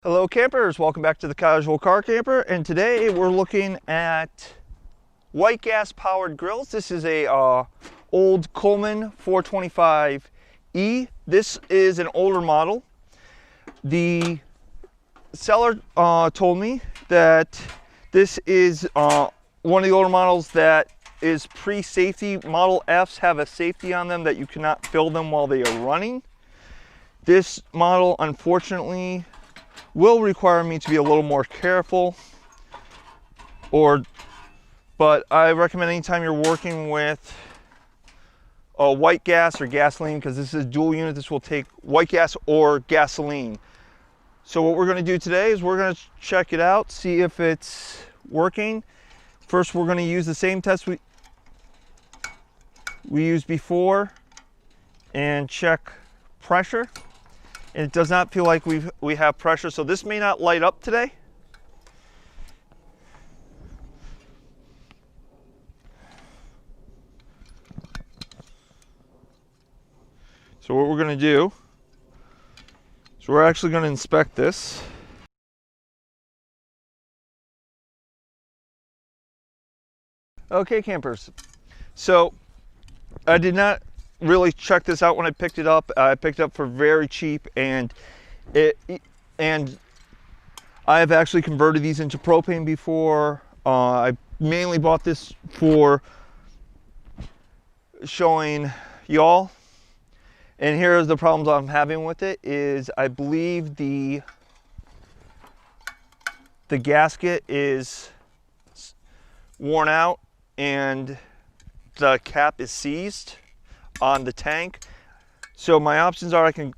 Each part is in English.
Hello campers, welcome back to the Casual Car Camper, and today we're looking at white gas powered grills. This is a old Coleman 425E. This is an older model. The seller told me that this is one of the older models that is pre-safety. Model Fs have a safety on them that you cannot fill them while they are running. This model, unfortunately, will require me to be a little more careful, but I recommend anytime you're working with white gas or gasoline, because this is a dual unit, this will take white gas or gasoline. So what we're going to do today is we're going to check it out, see if it's working. First, we're going to use the same test we used before and check pressure. And it does not feel like we have pressure, so this may not light up today. So what we're going to do is we're actually going to inspect this. Okay campers, so I did not really check this out when I picked it up. I picked it up for very cheap, and I have actually converted these into propane before. I mainly bought this for showing y'all, and here's the problems I'm having with it. Is I believe the gasket is worn out and the cap is seized on the tank. So my options are I can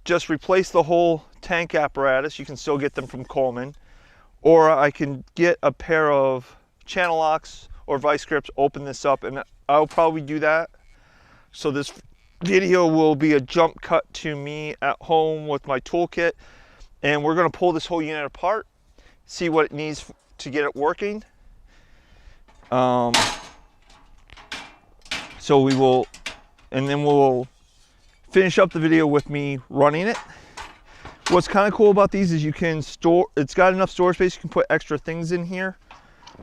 just replace the whole tank apparatus. You can still get them from Coleman, or I can get a pair of channel locks or vice grips, open this up, and I'll probably do that. So this video will be a jump cut to me at home with my toolkit, and we're going to pull this whole unit apart, see what it needs to get it working. So we will, and then we'll finish up the video with me running it. What's kind of cool about these is you can store, it's got enough storage space, you can put extra things in here,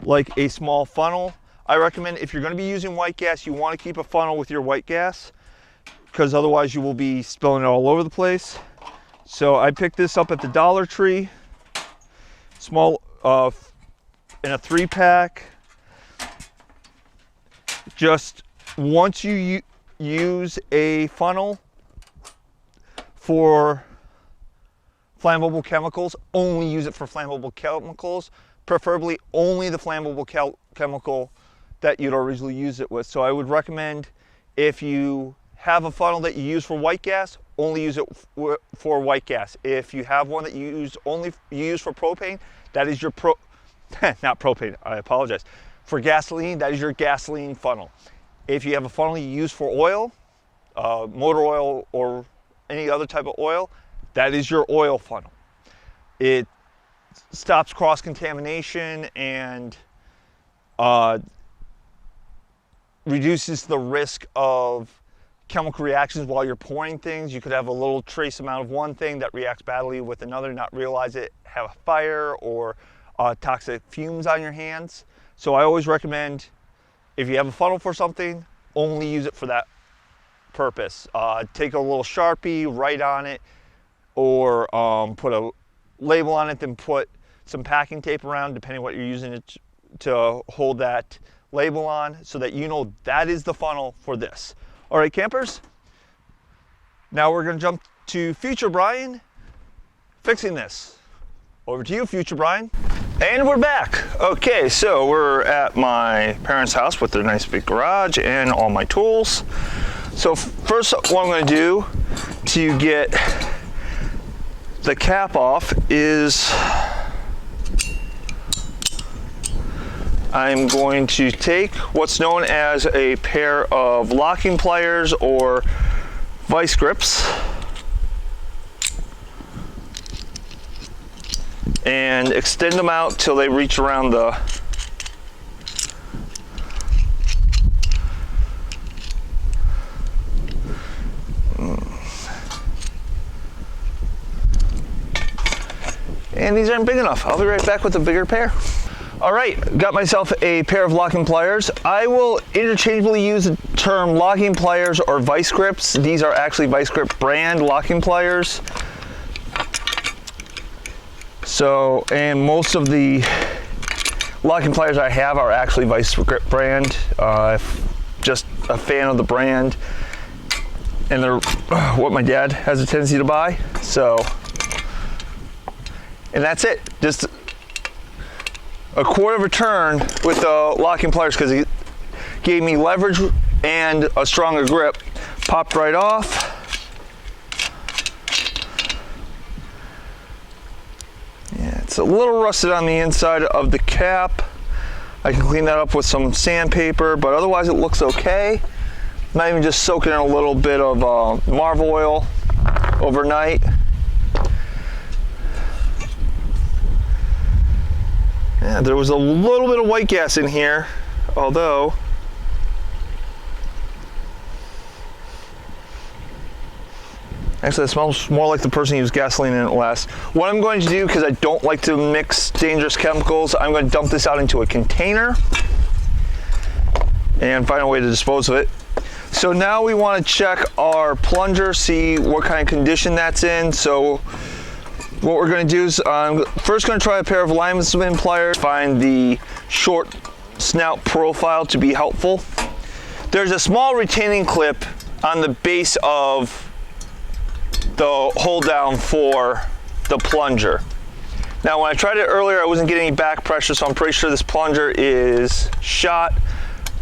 like a small funnel. I recommend if you're going to be using white gas, you want to keep a funnel with your white gas, because otherwise you will be spilling it all over the place. So I picked this up at the Dollar Tree, small, in a 3-pack. Just once you use a funnel for flammable chemicals, only use it for flammable chemicals, preferably only the flammable chemical that you'd originally use it with. So I would recommend, if you have a funnel that you use for white gas, only use it for white gas. If you have one that you use for propane, that is your not propane, I apologize. For gasoline, that is your gasoline funnel. If you have a funnel you use for oil, motor oil or any other type of oil, that is your oil funnel. It stops cross-contamination and reduces the risk of chemical reactions while you're pouring things. You could have a little trace amount of one thing that reacts badly with another, not realize it, have a fire or toxic fumes on your hands. So I always recommend, if you have a funnel for something, only use it for that purpose. Take a little Sharpie, write on it, or put a label on it, then put some packing tape around, depending what you're using it to hold that label on, so that you know that is the funnel for this. All right, campers, now we're going to jump to Future Brian fixing this. Over to you, Future Brian. And we're back. Okay, so we're at my parents' house with their nice big garage and all my tools. So first, what I'm going to do to get the cap off is I'm going to take what's known as a pair of locking pliers or vice grips and extend them out till they reach around the And these aren't big enough. I'll be right back with a bigger pair. All right, got myself a pair of locking pliers. I will interchangeably use the term locking pliers or vice grips. These are actually vice grip brand locking pliers. So, and most of the locking pliers I have are actually vice grip brand. Just a fan of the brand, and they're what my dad has a tendency to buy. So, and that's it. Just a quarter of a turn with the locking pliers because it gave me leverage and a stronger grip. Popped right off. Yeah, it's a little rusted on the inside of the cap. I can clean that up with some sandpaper, but otherwise it looks okay. Might even just soak it in a little bit of Marv oil overnight. Yeah, there was a little bit of white gas in here, although actually it smells more like the person used gasoline in it last. What I'm going to do, because I don't like to mix dangerous chemicals, I'm going to dump this out into a container and find a way to dispose of it. So now we want to check our plunger, see what kind of condition that's in. So what we're going to do is I'm first going to try a pair of linesman pliers, find the short snout profile to be helpful. There's a small retaining clip on the base of the hold down for the plunger. Now when I tried it earlier, I wasn't getting any back pressure, so I'm pretty sure this plunger is shot,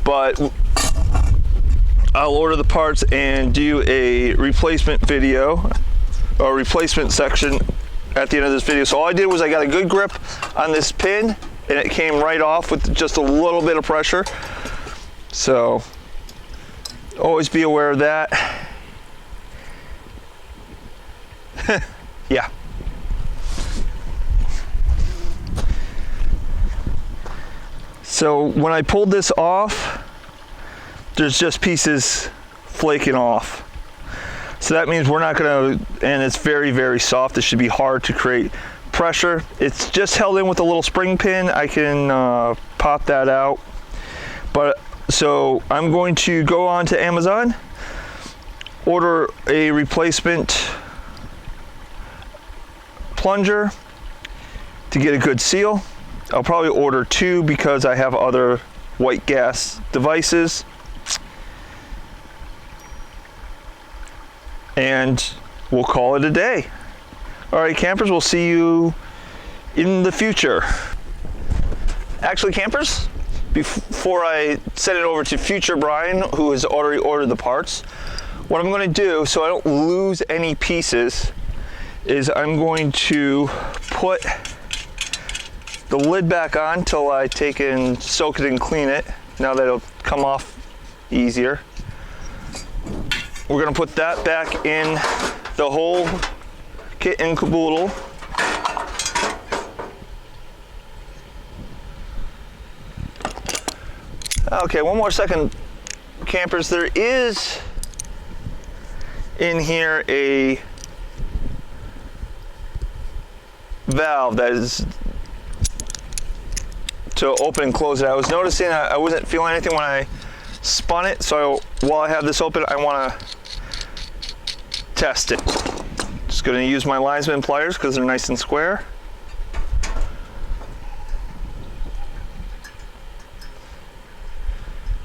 but I'll order the parts and do a replacement video, or replacement section at the end of this video. So all I did was I got a good grip on this pin and it came right off with just a little bit of pressure. So always be aware of that. Yeah. So when I pulled this off, there's just pieces flaking off. So that means we're not gonna, and it's very, very soft. It should be hard to create pressure. It's just held in with a little spring pin. I can pop that out. But so I'm going to go on to Amazon, order a replacement plunger to get a good seal. I'll probably order 2 because I have other white gas devices. And we'll call it a day. All right, campers, we'll see you in the future. Actually, campers, before I send it over to future Brian, who has already ordered the parts, what I'm going to do so I don't lose any pieces is I'm going to put the lid back on till I take and soak it and clean it. Now that it'll come off easier. We're going to put that back in the whole kit and caboodle. Okay, one more second, campers. There is in here a valve that is to open and close it. I was noticing I wasn't feeling anything when I spun it, so while I have this open, I want to test it. Just going to use my linesman pliers because they're nice and square.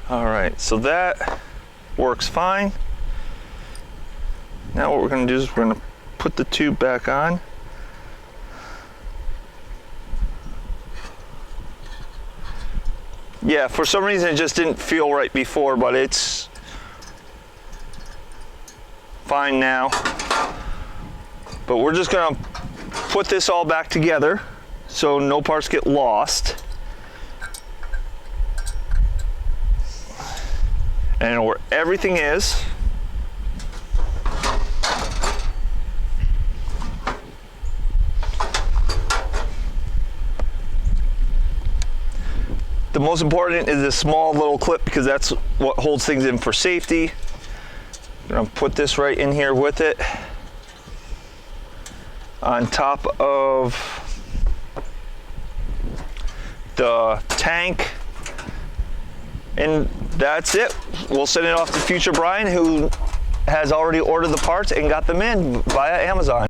All right, so that works fine. Now what we're going to do is we're going to put the tube back on. Yeah, for some reason it just didn't feel right before, but it's fine now. But we're just gonna put this all back together so no parts get lost. And where everything is, the most important is this small little clip because that's what holds things in for safety. I'm gonna put this right in here with it on top of the tank, and that's it. We'll send it off to future Brian, who has already ordered the parts and got them in via Amazon.